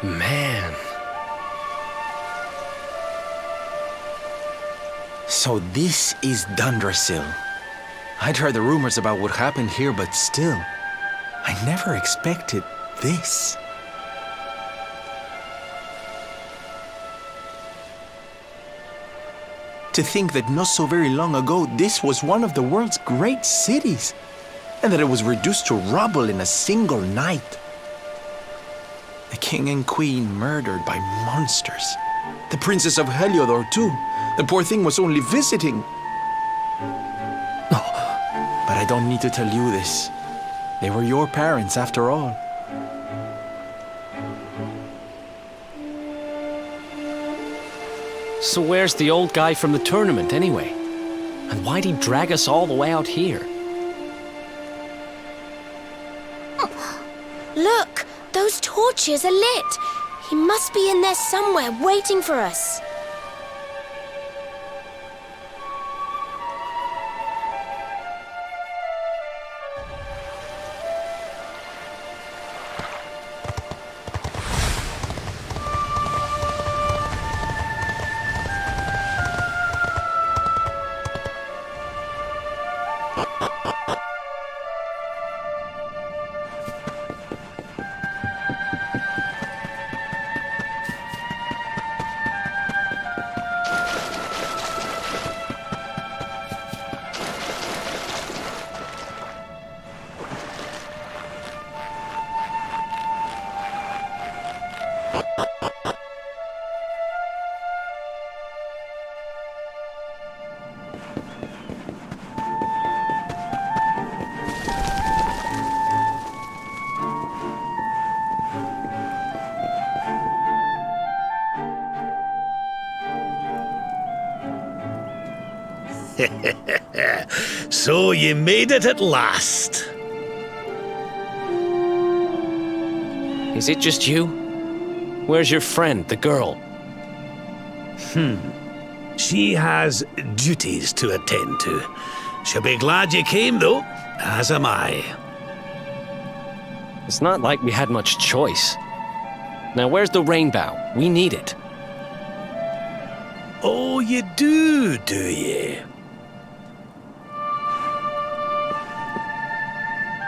Man. So this is Dundrasil. I'd heard the rumors about what happened here, but still, I never expected this. To think that not so very long ago, this was one of the world's great cities, and that it was reduced to rubble in a single night. The king and queen murdered by monsters. The princess of Heliodor, too. The poor thing was only visiting. But I don't need to tell you this. They were your parents, after all. So where's the old guy from the tournament, anyway? And why'd he drag us all the way out here? Look! Those torches are lit! He must be in there somewhere, waiting for us. So you made it at last. Is it just you? Where's your friend, the girl? She has duties to attend to. She'll be glad you came, though, as am I. It's not like we had much choice. Now where's the rainbow? We need it. Oh, you do you?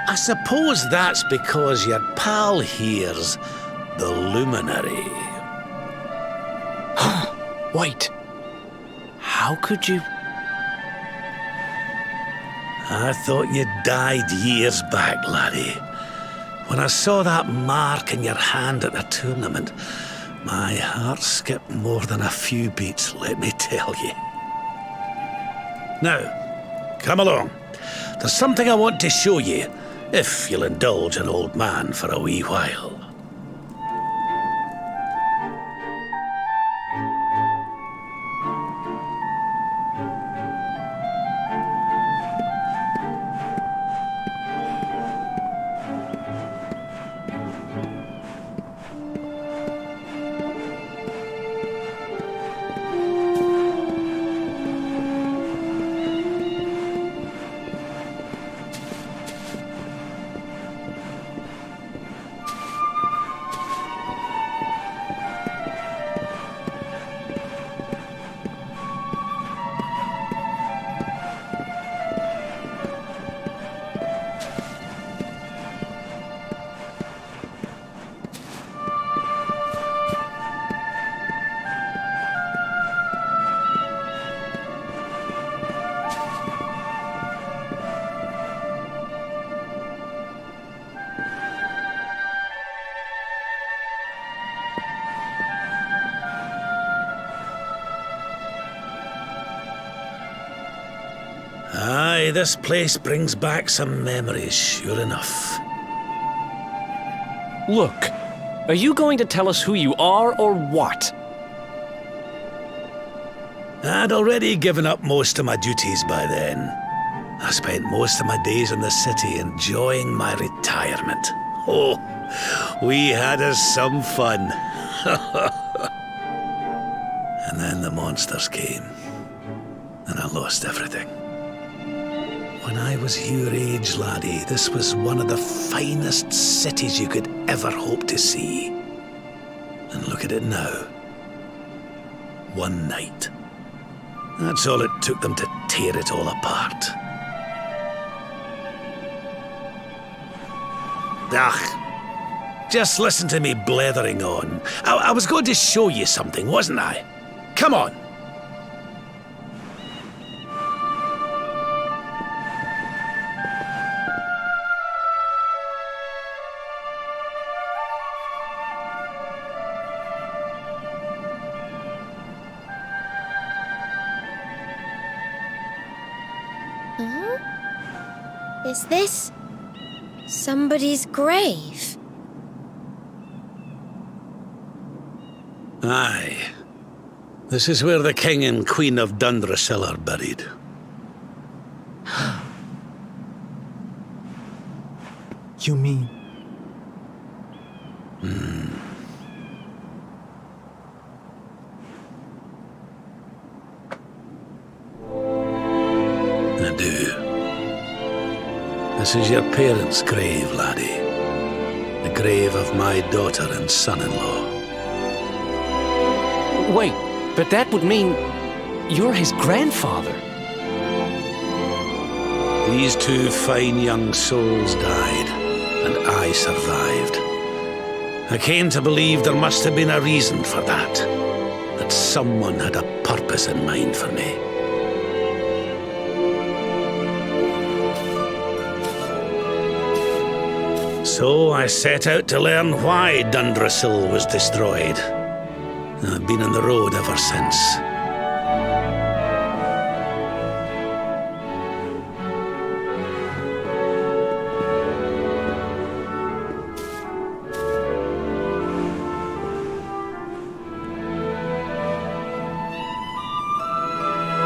I suppose that's because your pal here's the luminary. Wait. How could you... I thought you died years back, laddie. When I saw that mark in your hand at the tournament, my heart skipped more than a few beats, let me tell you. Now, come along. There's something I want to show you, if you'll indulge an old man for a wee while. Aye, this place brings back some memories, sure enough. Look, are you going to tell us who you are or what? I'd already given up most of my duties by then. I spent most of my days in the city enjoying my retirement. Oh, we had us some fun. And then the monsters came, and I lost everything. When I was your age, laddie, this was one of the finest cities you could ever hope to see. And look at it now. One night. That's all it took them to tear it all apart. Just listen to me blethering on. I was going to show you something, wasn't I? Come on! Is this somebody's grave? Aye. This is where the King and Queen of Dundrasil are buried. You mean? I do. This is your parents' grave, laddie. The grave of my daughter and son-in-law. Wait, but that would mean you're his grandfather. These two fine young souls died, and I survived. I came to believe there must have been a reason for that. That someone had a purpose in mind for me. So I set out to learn why Dundrasil was destroyed. I've been on the road ever since.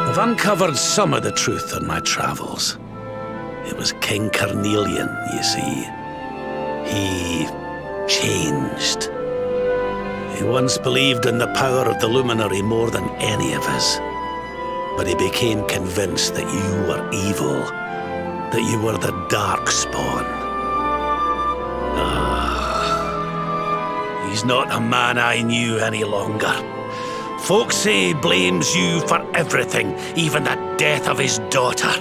I've uncovered some of the truth on my travels. It was King Carnelian, you see. He changed. He once believed in the power of the luminary more than any of us. But he became convinced that you were evil, that you were the Darkspawn. He's not a man I knew any longer. Folks say he blames you for everything, even the death of his daughter.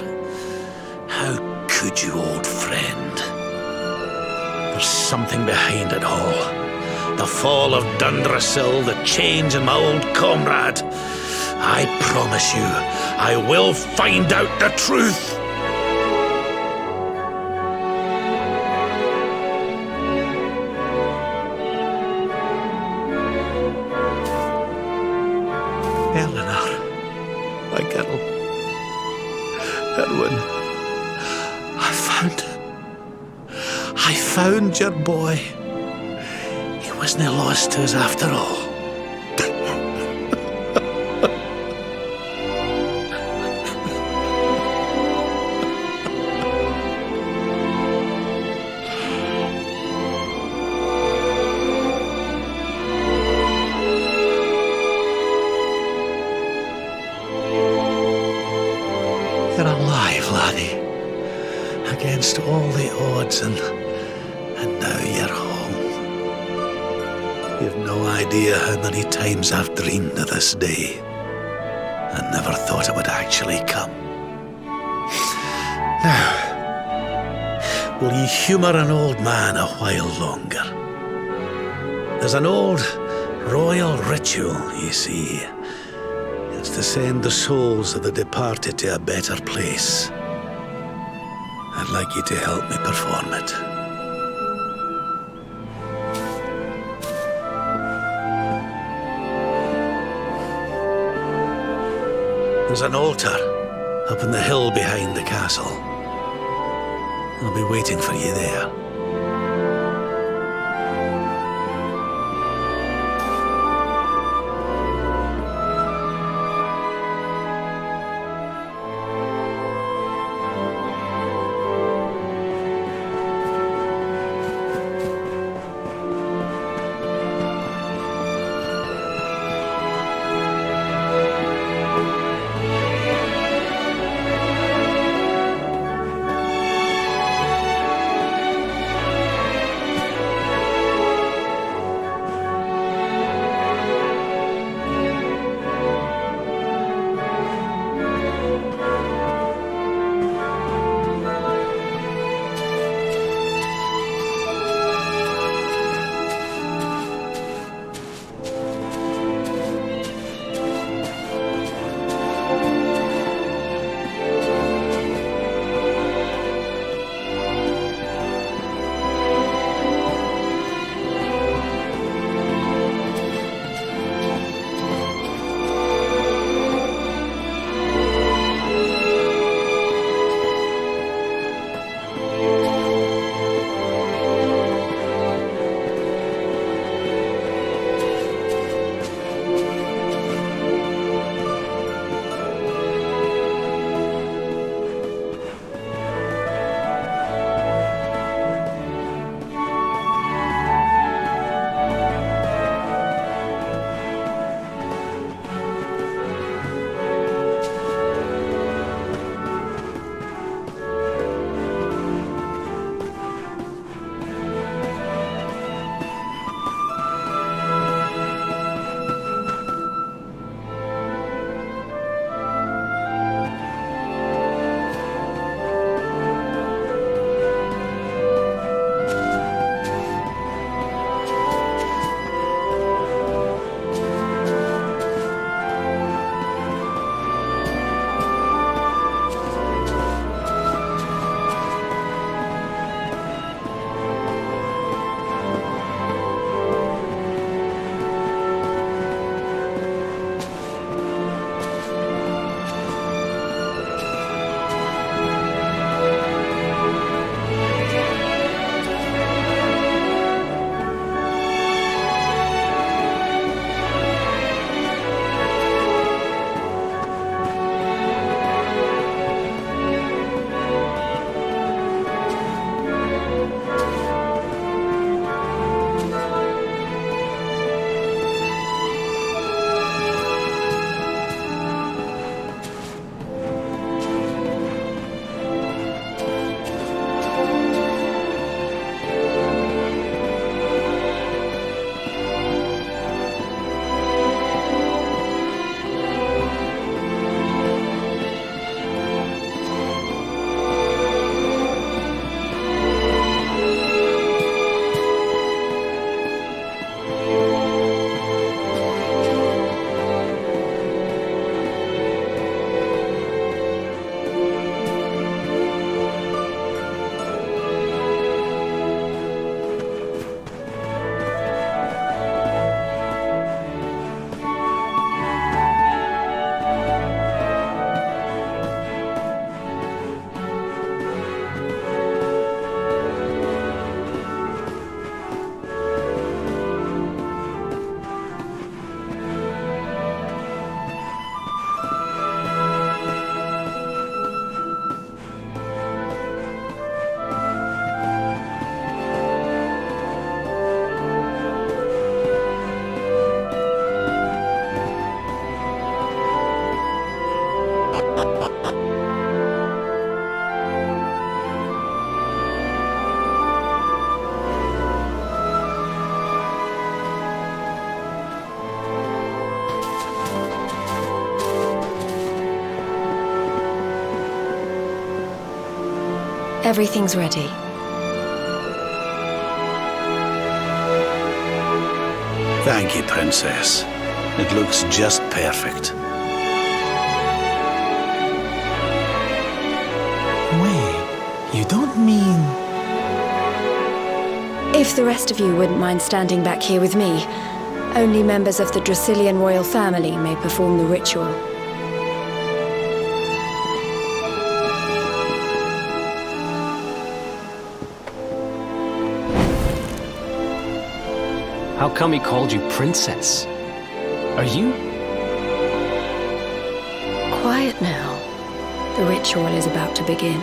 How could you, old friend? There's something behind it all. The fall of Dundrasil, the change in my old comrade. I promise you, I will find out the truth. Eleanor, my girl. Erwin, I found your boy. He wasn't lost to us after all. You're alive, laddie. Against all the odds, and now you're home. You've no idea how many times I've dreamed of this day. I never thought it would actually come. Now, will you humour an old man a while longer? There's an old royal ritual, you see. It's to send the souls of the departed to a better place. I'd like you to help me perform it. There's an altar up on the hill behind the castle. I'll be waiting for you there. Everything's ready. Thank you, Princess. It looks just perfect. Wait, you don't mean... If the rest of you wouldn't mind standing back here with me, only members of the Dracilian royal family may perform the ritual. How come he called you Princess? Are you? Quiet now. The ritual is about to begin.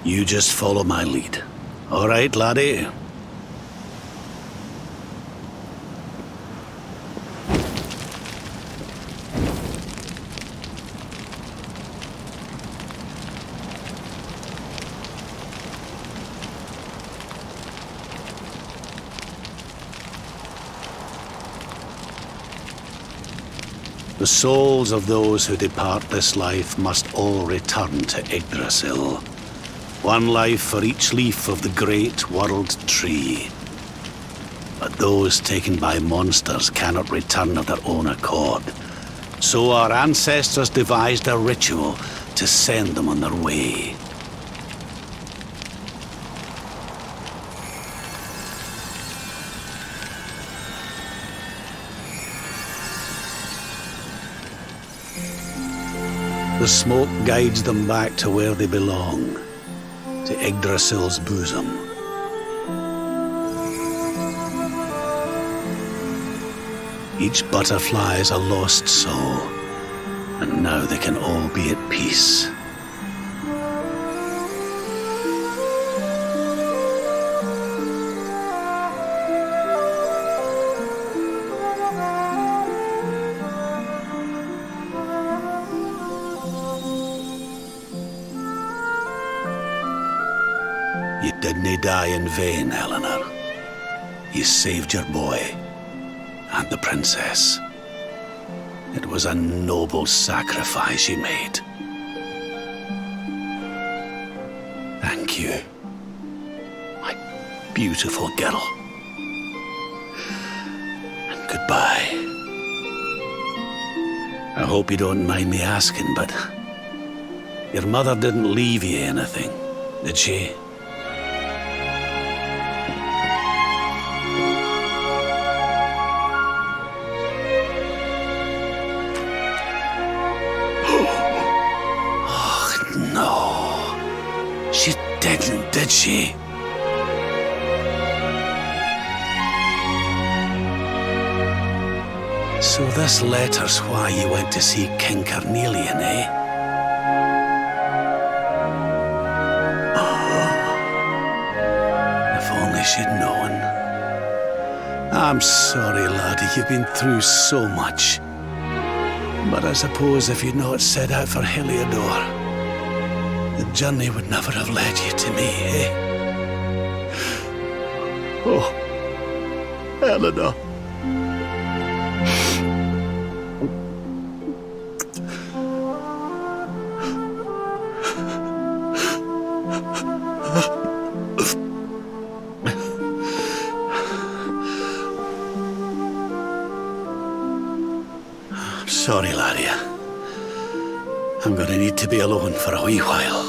You just follow my lead. All right, laddie? The souls of those who depart this life must all return to Yggdrasil. One life for each leaf of the great world tree. But those taken by monsters cannot return of their own accord. So our ancestors devised a ritual to send them on their way. The smoke guides them back to where they belong, to Yggdrasil's bosom. Each butterfly is a lost soul, and now they can all be at peace. You didn't die in vain, Eleanor. You saved your boy and the princess. It was a noble sacrifice you made. Thank you, my beautiful girl. And goodbye. I hope you don't mind me asking, but your mother didn't leave you anything, did she? She didn't, did she? So this letter's why you went to see King Carnelian, eh? Oh, if only she'd known. I'm sorry, laddie, you've been through so much. But I suppose if you'd not set out for Heliodor, the journey would never have led you to me, eh? Oh, Eleanor. Sorry, laddie. I'm gonna need to be alone for a wee while.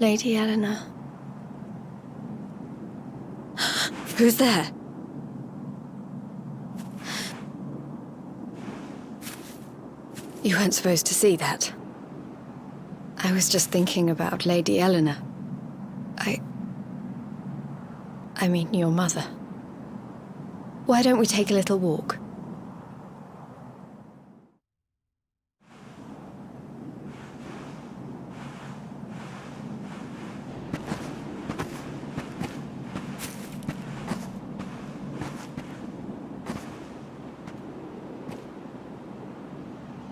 Lady Eleanor. Who's there? You weren't supposed to see that. I was just thinking about Lady Eleanor. I mean, your mother. Why don't we take a little walk?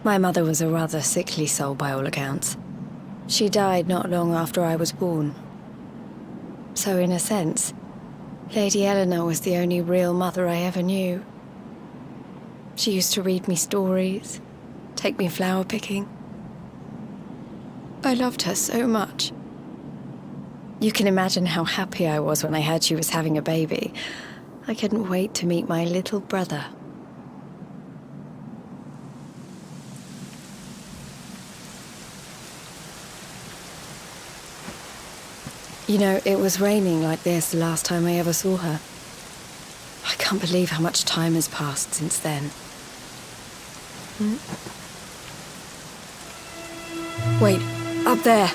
My mother was a rather sickly soul by all accounts. She died not long after I was born. So in a sense, Lady Eleanor was the only real mother I ever knew. She used to read me stories, take me flower picking. I loved her so much. You can imagine how happy I was when I heard she was having a baby. I couldn't wait to meet my little brother. You know, it was raining like this the last time I ever saw her. I can't believe how much time has passed since then. Wait, up there!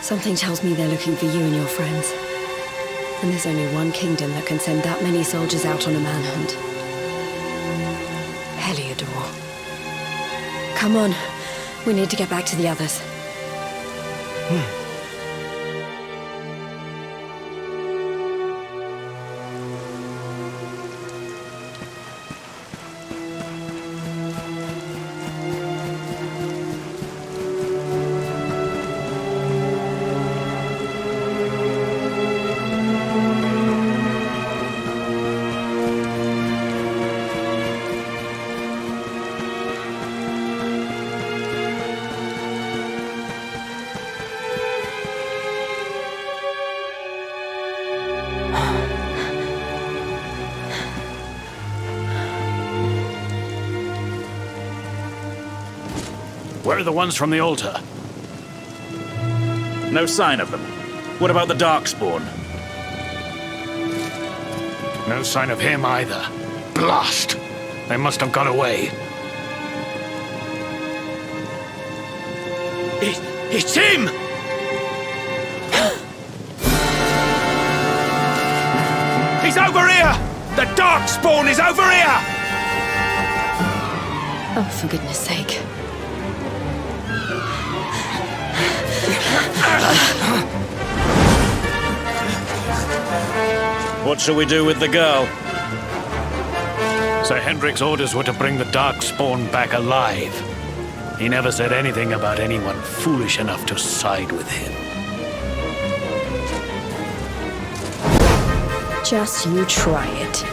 Something tells me they're looking for you and your friends. And there's only one kingdom that can send that many soldiers out on a manhunt. Heliodor. Come on, we need to get back to the others. Where are the ones from the altar? No sign of them. What about the Darkspawn? No sign of him either. Blast! They must have got away. It's him! He's over here! The Darkspawn is over here! Oh, for goodness sake. What shall we do with the girl? Sir Hendrik's orders were to bring the Darkspawn back alive. He never said anything about anyone foolish enough to side with him. Just you try it.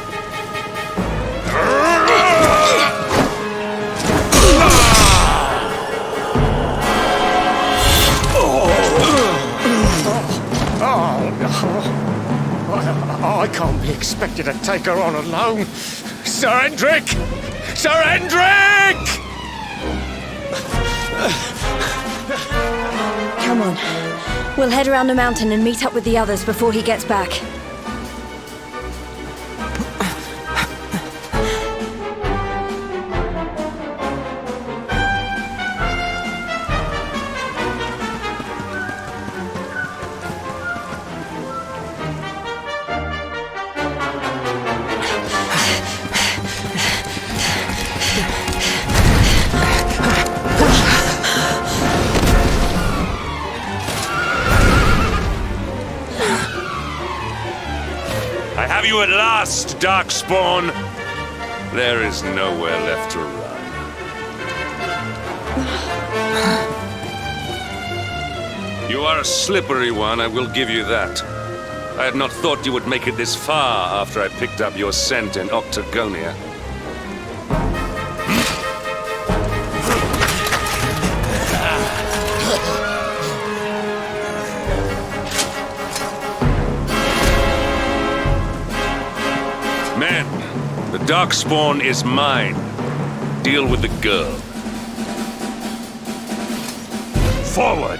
I can't be expected to take her on alone. Sir Hendrik! Sir Hendrik! Come on. We'll head around the mountain and meet up with the others before he gets back. I have you at last, Darkspawn. There is nowhere left to run. You are a slippery one, I will give you that. I had not thought you would make it this far after I picked up your scent in Octagonia. Darkspawn is mine. Deal with the girl. Forward!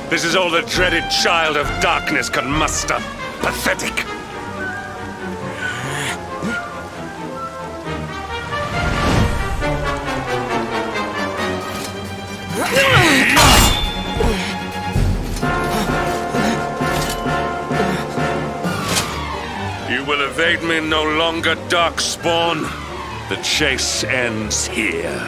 This is all the dreaded child of darkness can muster. Pathetic! You will evade me no longer, Darkspawn. The chase ends here.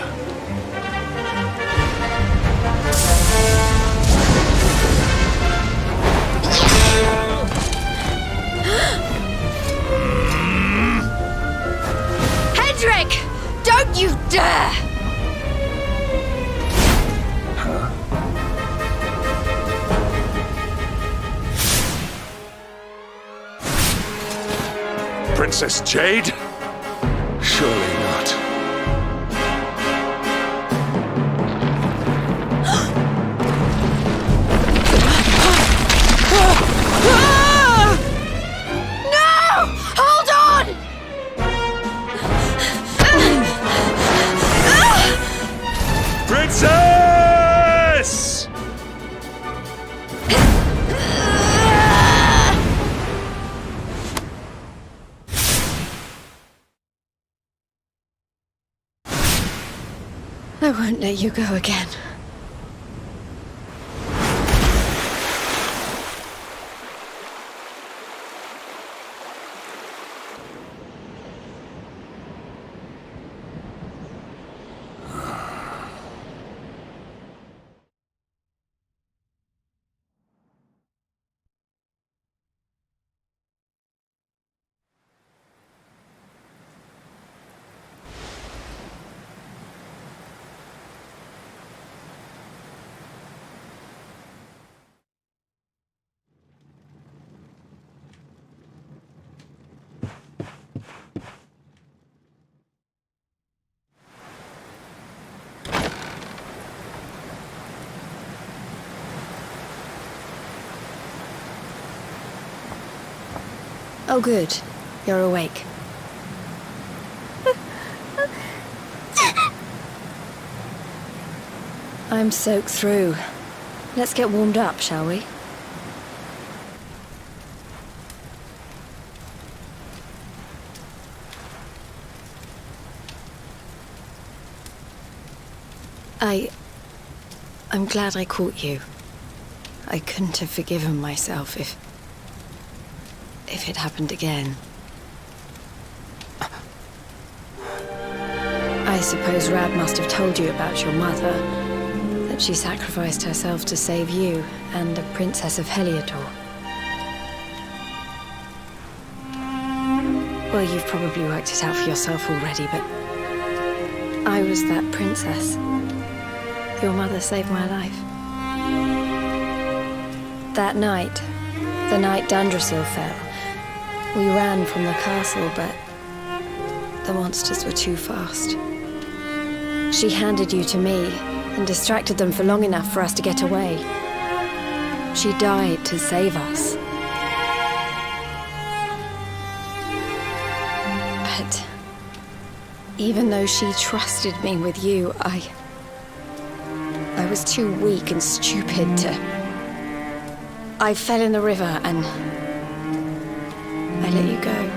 Hendrik! Don't you dare! Princess Jade? Surely not. No! Hold on! Princess! I won't let you go again. Oh, good. You're awake. I'm soaked through. Let's get warmed up, shall we? I'm glad I caught you. I couldn't have forgiven myself if it happened again. I suppose Rab must have told you about your mother, that she sacrificed herself to save you and the Princess of Heliodor. Well, you've probably worked it out for yourself already, but I was that princess. Your mother saved my life. That night, the night Dundrasil fell, we ran from the castle, but the monsters were too fast. She handed you to me and distracted them for long enough for us to get away. She died to save us. But even though she trusted me with you, I was too weak and stupid to... I fell in the river and I let you go.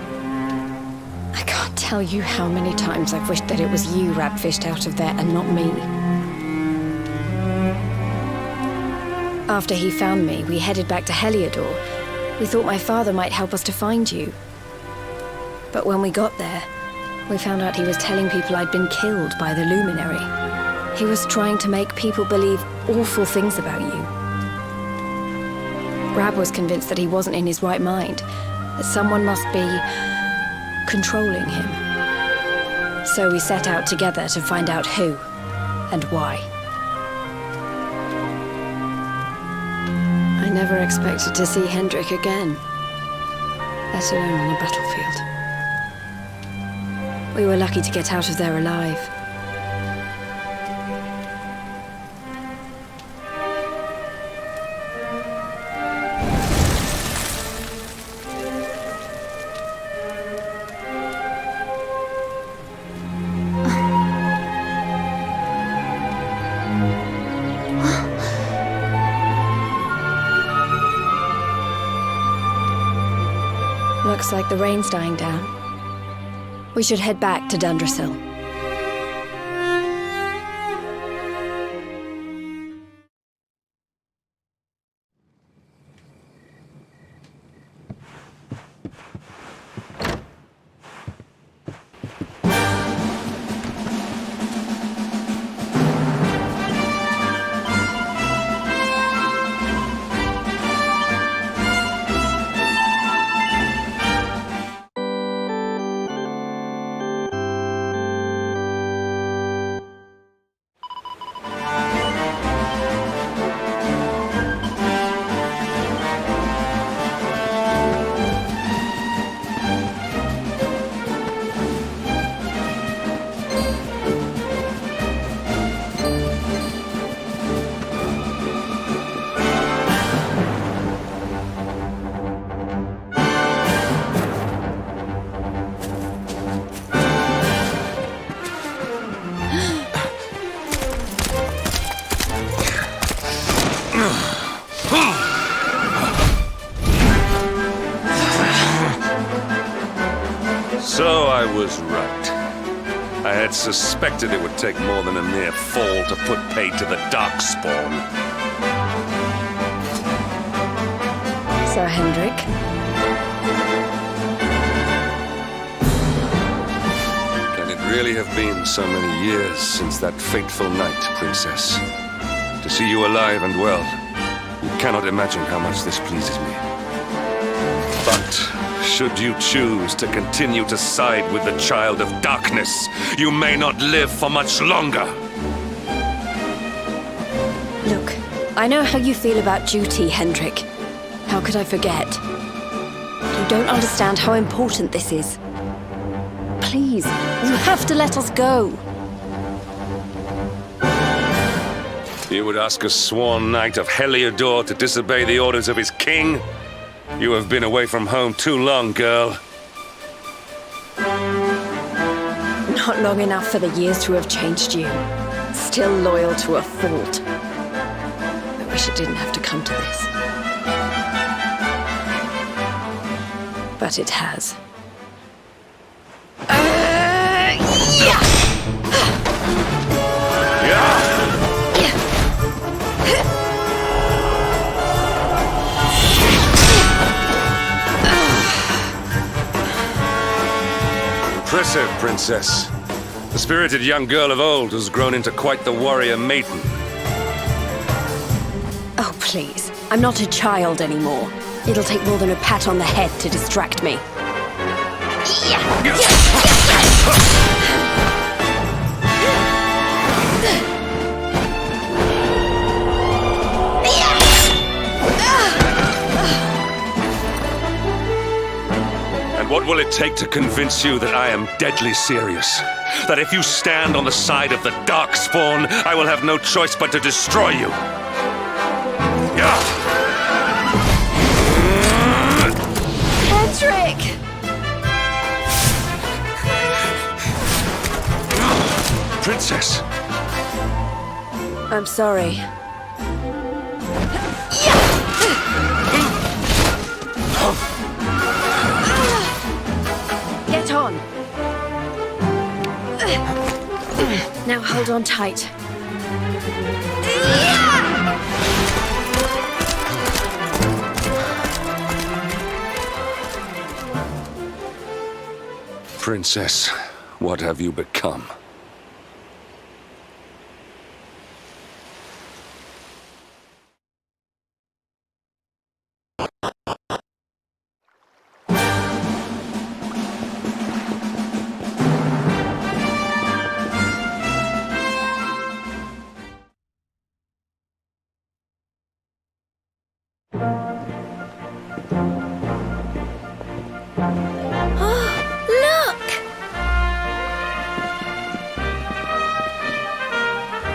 I can't tell you how many times I've wished that it was you Rab fished out of there and not me. After he found me, we headed back to Heliodor. We thought my father might help us to find you. But when we got there, we found out he was telling people I'd been killed by the Luminary. He was trying to make people believe awful things about you. Rab was convinced that he wasn't in his right mind, that someone must be controlling him. So we set out together to find out who and why. I never expected to see Hendrik again, let alone on a battlefield. We were lucky to get out of there alive. Looks like the rain's dying down. We should head back to Dundrasil. So I was right. I had suspected it would take more than a mere fall to put paid to the Darkspawn. Sir Hendrik? Can it really have been so many years since that fateful night, Princess? To see you alive and well, you cannot imagine how much this pleases me. But should you choose to continue to side with the Child of Darkness, you may not live for much longer. Look, I know how you feel about duty, Hendrik. How could I forget? You don't understand how important this is. Please, you have to let us go. You would ask a sworn knight of Heliodor to disobey the orders of his king? You have been away from home too long, girl. Not long enough for the years to have changed you. Still loyal to a fault. I wish it didn't have to come to this. But it has. Impressive, Princess. The spirited young girl of old has grown into quite the warrior maiden. Oh, please. I'm not a child anymore. It'll take more than a pat on the head to distract me. And what will it take to convince you that I am deadly serious? That if you stand on the side of the Darkspawn, I will have no choice but to destroy you? Patrick! Princess! I'm sorry. Get on. Now hold on tight. Princess, what have you become?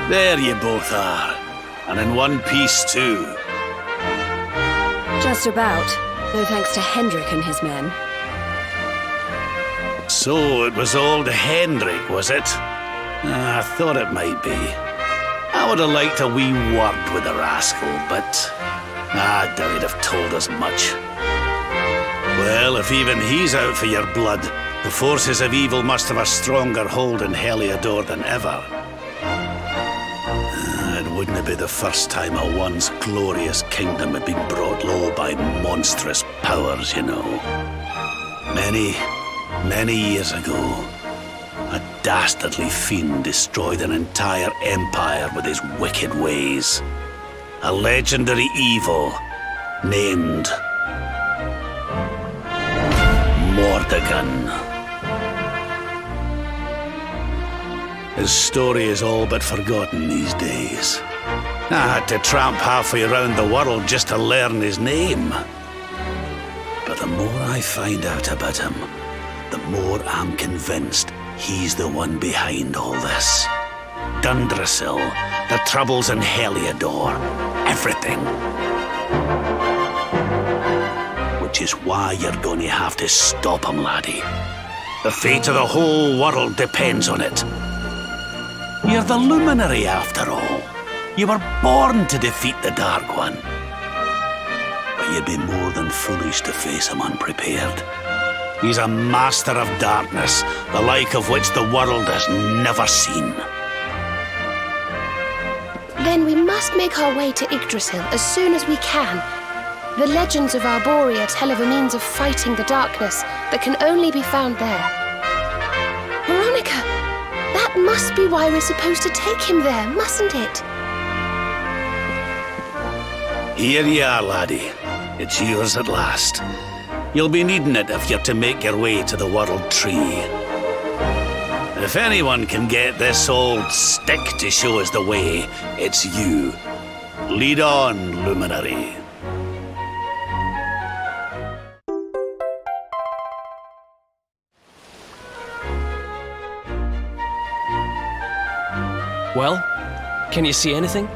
There you both are. And in one piece, too. Just about. No thanks to Hendrik and his men. So it was old Hendrik, was it? I thought it might be. I would have liked a wee word with the rascal, but I doubt he'd have told us much. Well, if even he's out for your blood, the forces of evil must have a stronger hold in Heliodor than ever. It wouldn't be the first time a once glorious kingdom had been brought low by monstrous powers, you know. Many years ago, a dastardly fiend destroyed an entire empire with his wicked ways. A legendary evil named Mordegon. His story is all but forgotten these days. I had to tramp halfway around the world just to learn his name. But the more I find out about him, the more I'm convinced he's the one behind all this. Dundrasil, the troubles in Heliodor, everything. Which is why you're going to have to stop him, laddie. The fate of the whole world depends on it. You're the luminary, after all. You were born to defeat the Dark One. But you'd be more than foolish to face him unprepared. He's a master of darkness, the like of which the world has never seen. Then we must make our way to Yggdrasil as soon as we can. The legends of Arborea tell of a means of fighting the darkness that can only be found there. Veronica, that must be why we're supposed to take him there, mustn't it? Here you are, laddie. It's yours at last. You'll be needing it if you're to make your way to the World Tree. If anyone can get this old stick to show us the way, it's you. Lead on, luminary. Well, can you see anything?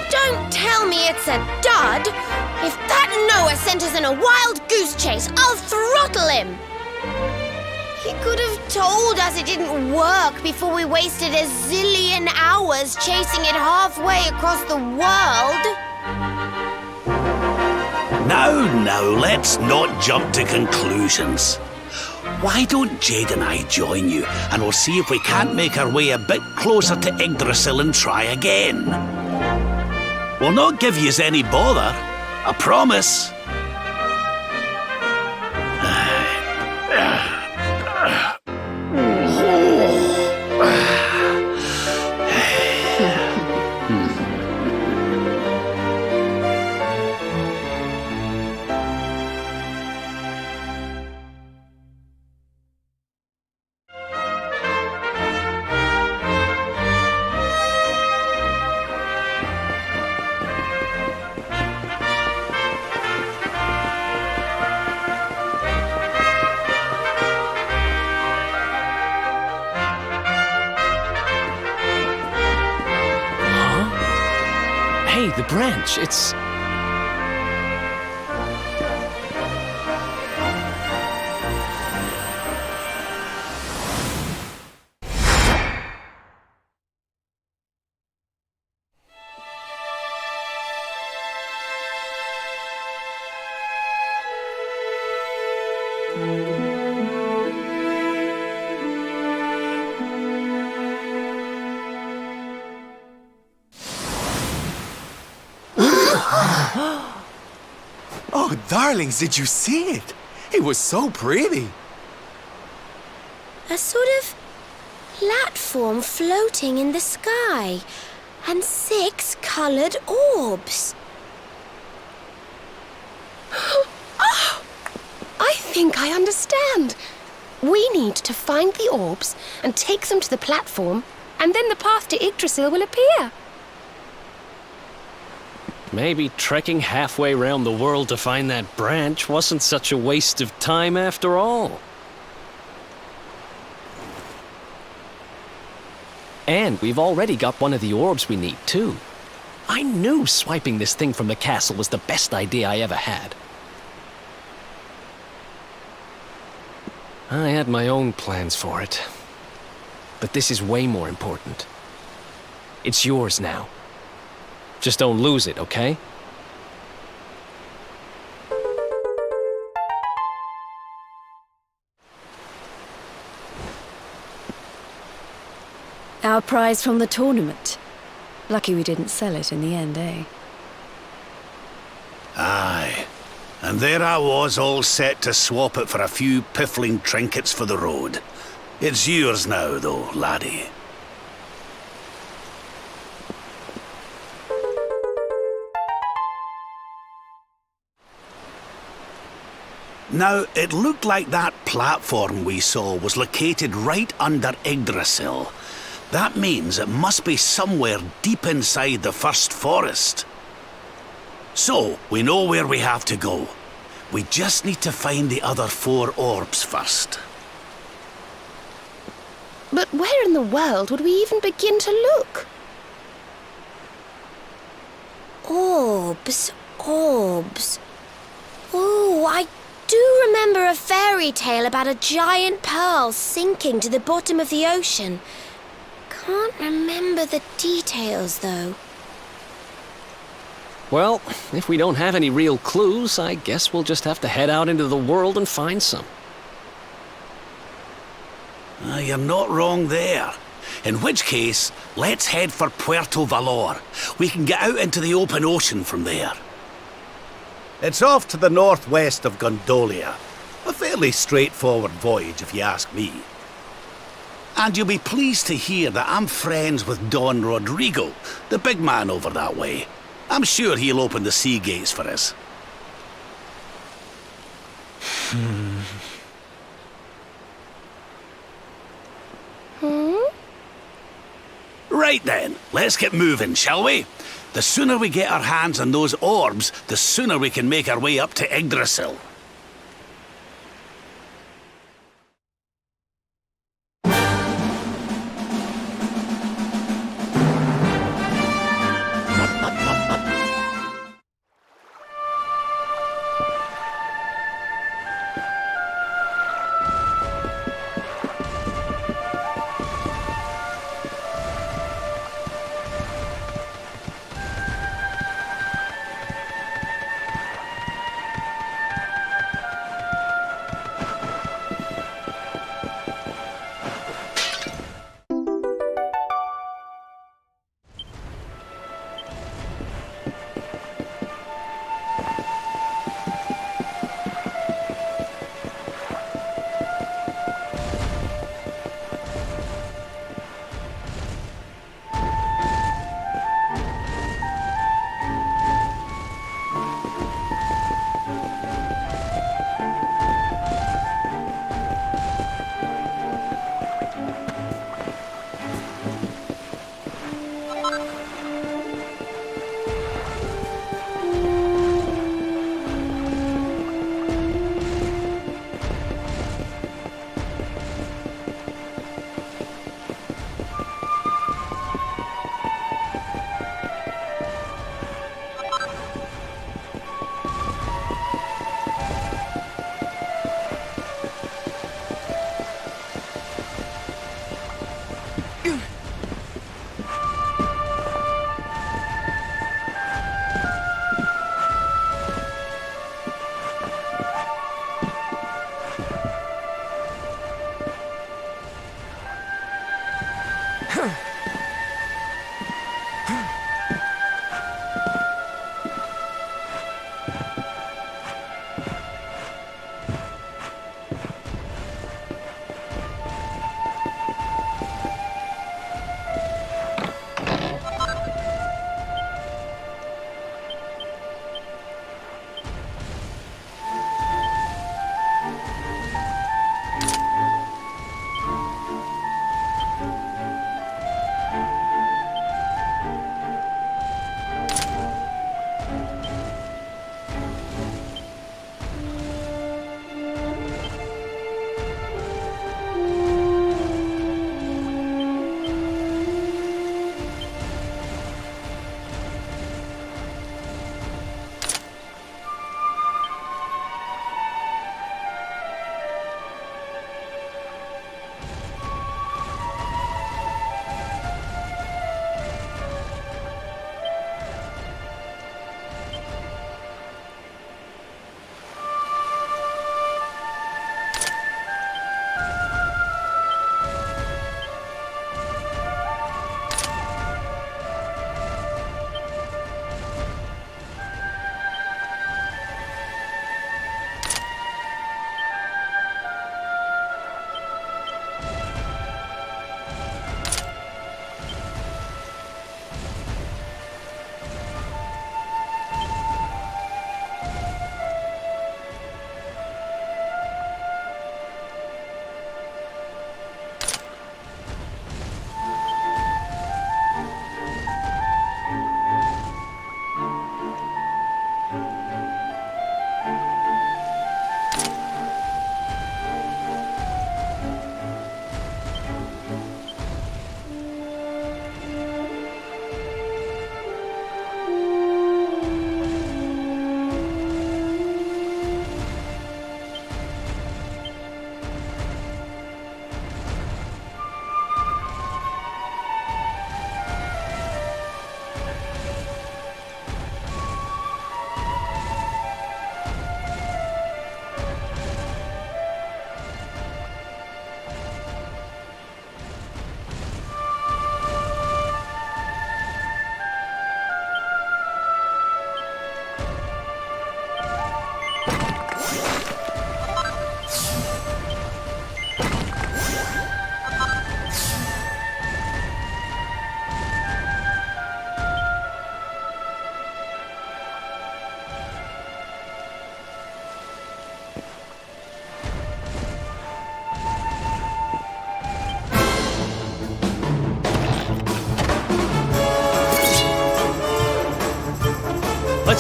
Don't tell me it's a dud! If that Noah sent us in a wild goose chase, I'll throttle him! He could have told us it didn't work before we wasted a zillion hours chasing it halfway across the world. Now, let's not jump to conclusions. Why don't Jade and I join you, and we'll see if we can't make our way a bit closer to Yggdrasil and try again. We'll not give yous any bother, I promise. Hey, the branch, it's... Oh, darlings, did you see it? It was so pretty. A sort of platform floating in the sky, and 6 colored orbs. Oh, I think I understand. We need to find the orbs and take them to the platform, and then the path to Yggdrasil will appear. maybe trekking halfway around the world to find that branch wasn't such a waste of time after all. And we've already got one of the orbs we need, too. I knew swiping this thing from the castle was the best idea I ever had. I had my own plans for it. But this is way more important. It's yours now. Just don't lose it, okay? Our prize from the tournament. Lucky we didn't sell it in the end, eh? Aye. And there I was, all set to swap it for a few piffling trinkets for the road. It's yours now, though, laddie. Now, it looked like that platform we saw was located right under Yggdrasil. That means it must be somewhere deep inside the first forest. So, we know where we have to go. We just need to find the other 4 orbs first. But where in the world would we even begin to look? Orbs. Oh, I do remember a fairy tale about a giant pearl sinking to the bottom of the ocean. Can't remember the details, though. Well, if we don't have any real clues, I guess we'll just have to head out into the world and find some. You're not wrong there. In which case, let's head for Puerto Valor. We can get out into the open ocean from there. It's off to the northwest of Gondolia. A fairly straightforward voyage, if you ask me. And you'll be pleased to hear that I'm friends with Don Rodrigo, the big man over that way. I'm sure he'll open the sea gates for us. Right then, let's get moving, shall we? The sooner we get our hands on those orbs, the sooner we can make our way up to Yggdrasil.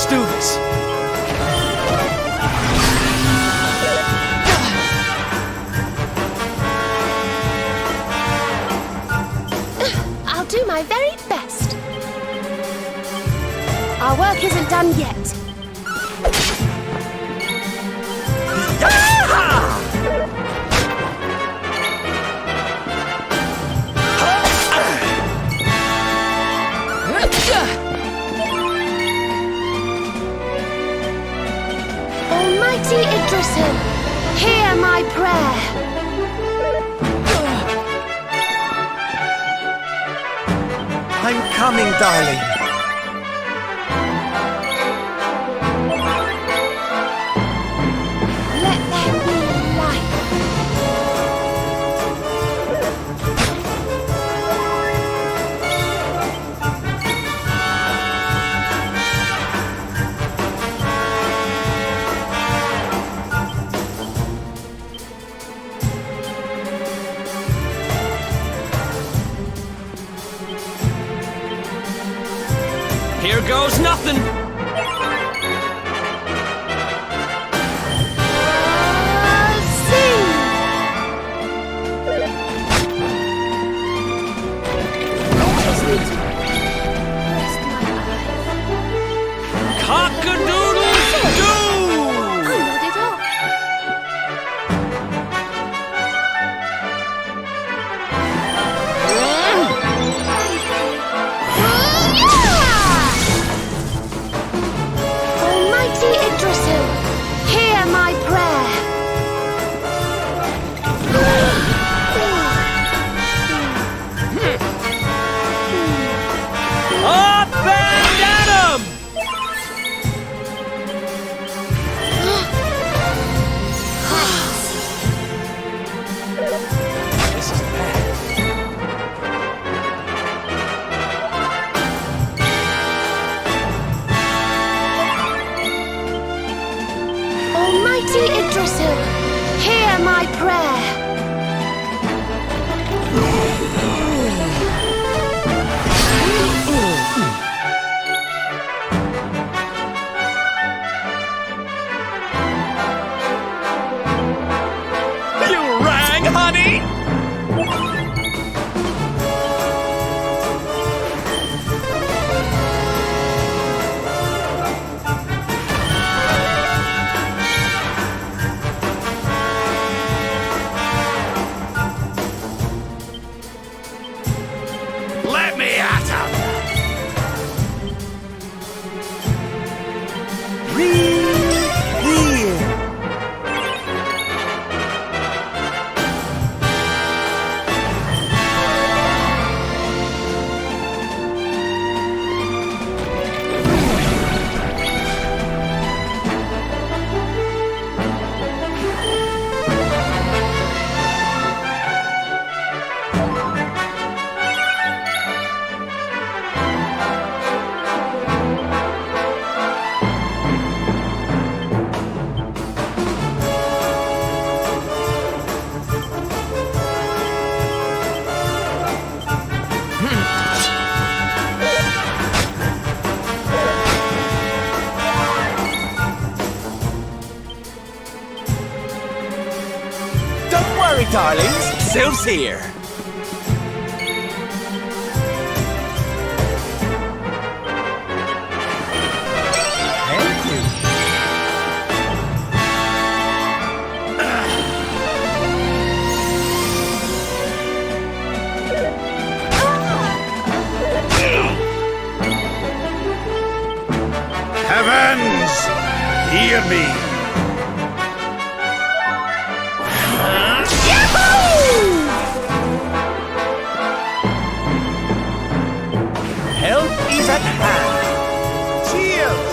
Let's do this. I'll do my very best. Our work isn't done yet. Almighty Yggdrasil, hear my prayer. I'm coming, darling. Let there be light. Here goes nothing. Sing! Rest my eyes. Cock-a-doodle-doo! I nodded off. Almighty Yggdrasil, hear my prayer. Up and at 'em! This is bad. Almighty Yggdrasil, hear my prayer. You rang, honey! Let me at him! Don't worry, darlings. Sylph's here. Thank you. Heavens, hear me! Help is at hand. Cheers!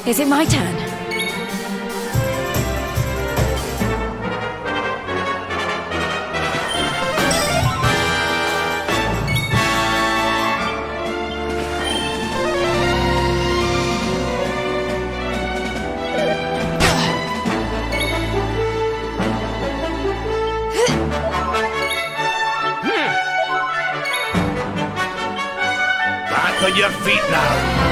Is it my turn? back on your feet now.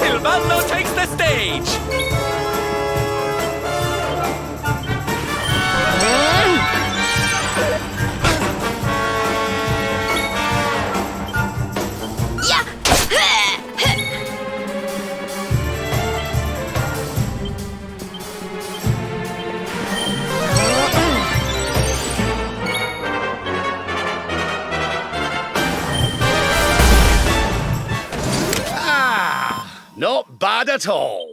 Silvano takes the stage! Not bad at all.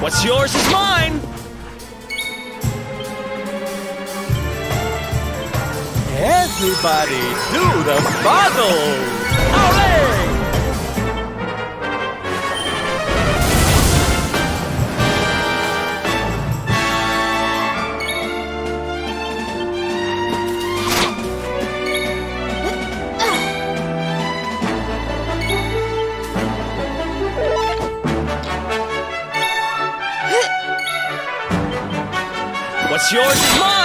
What's yours is mine! Everybody to the battle! Hooray! What's yours is mine!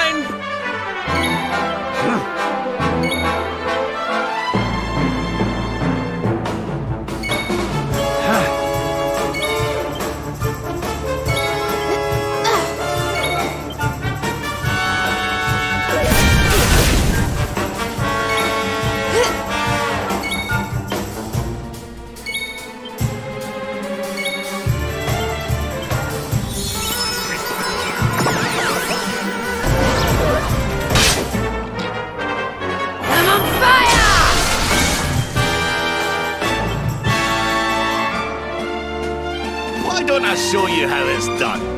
I show you how it's done?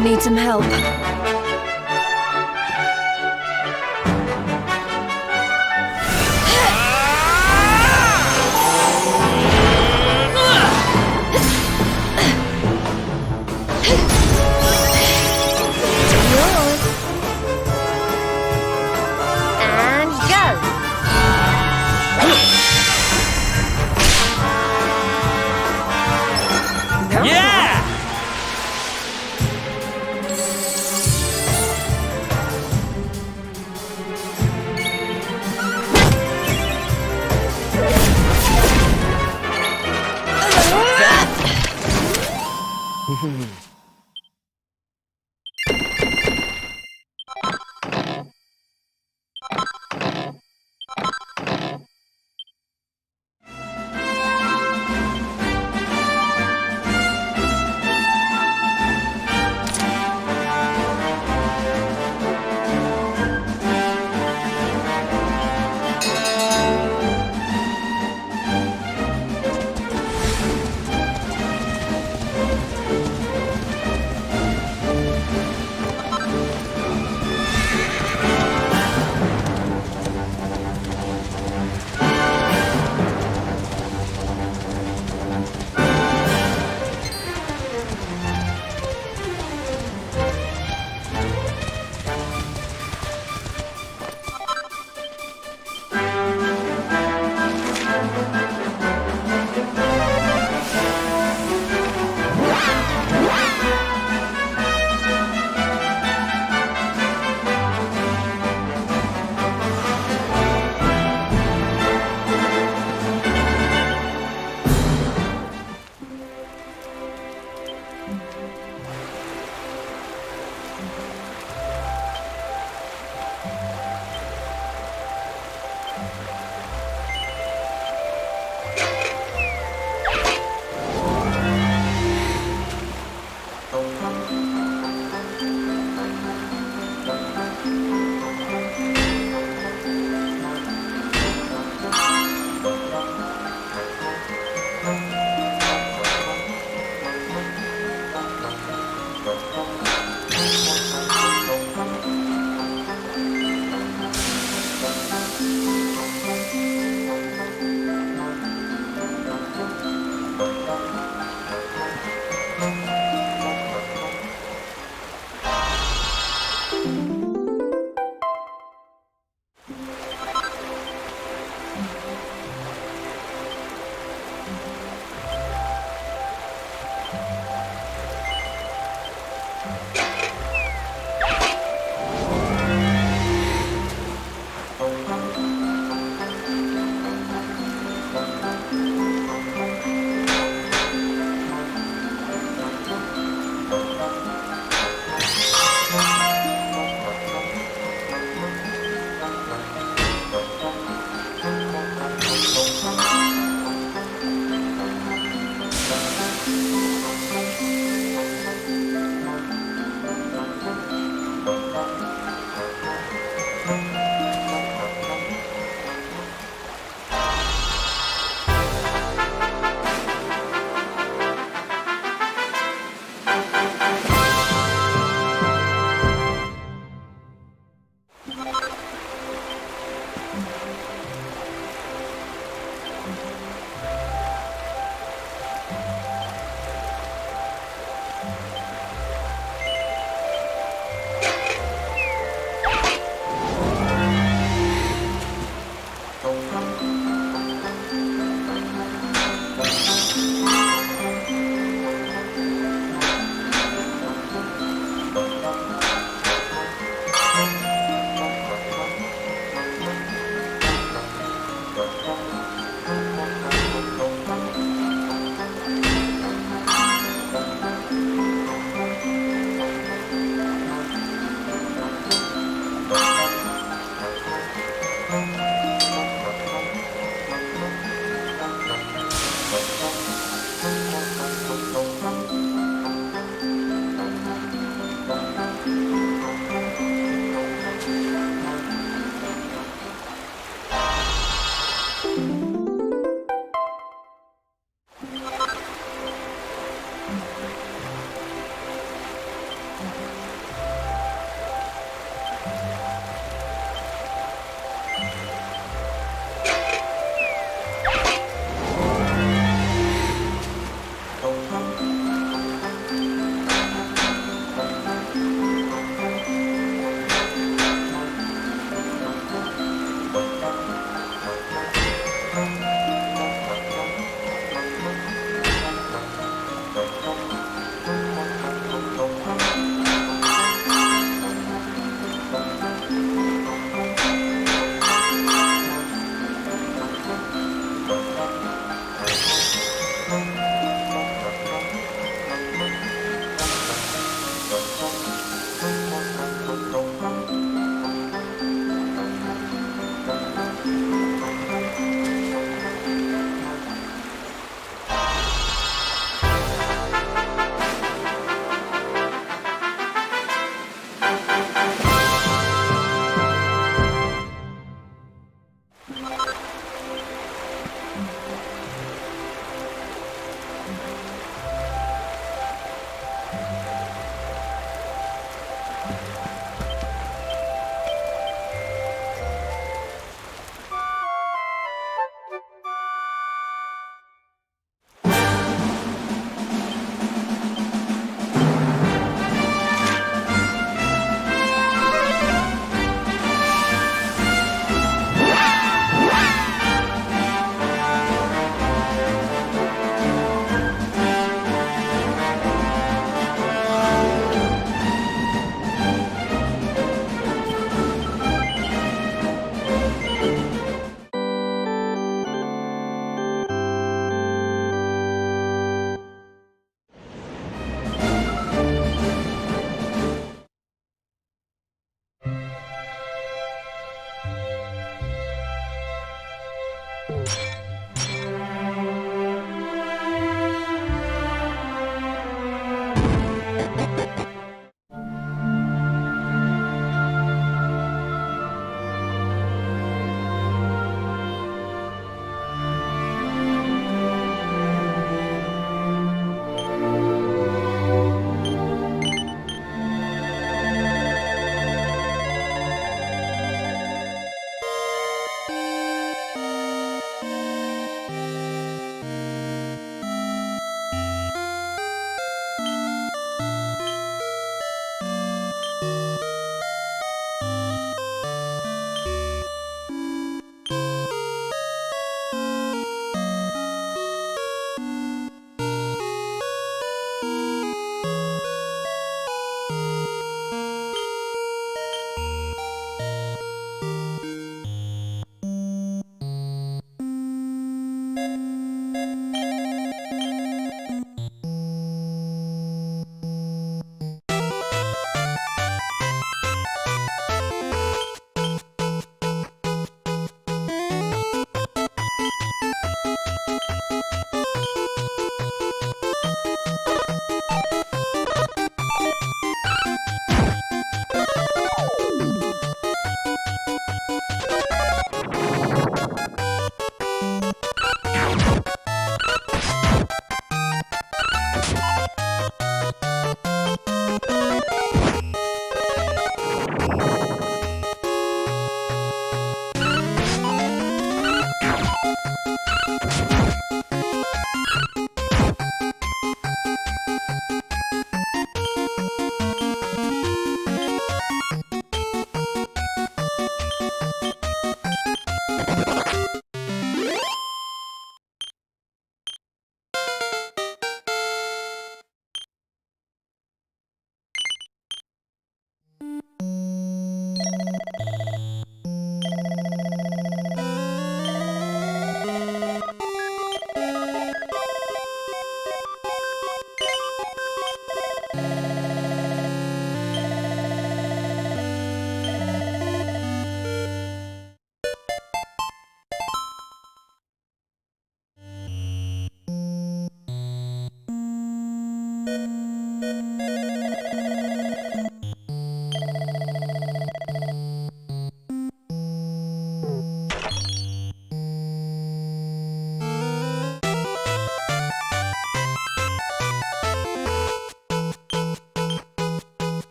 Need some help. And go. Yeah!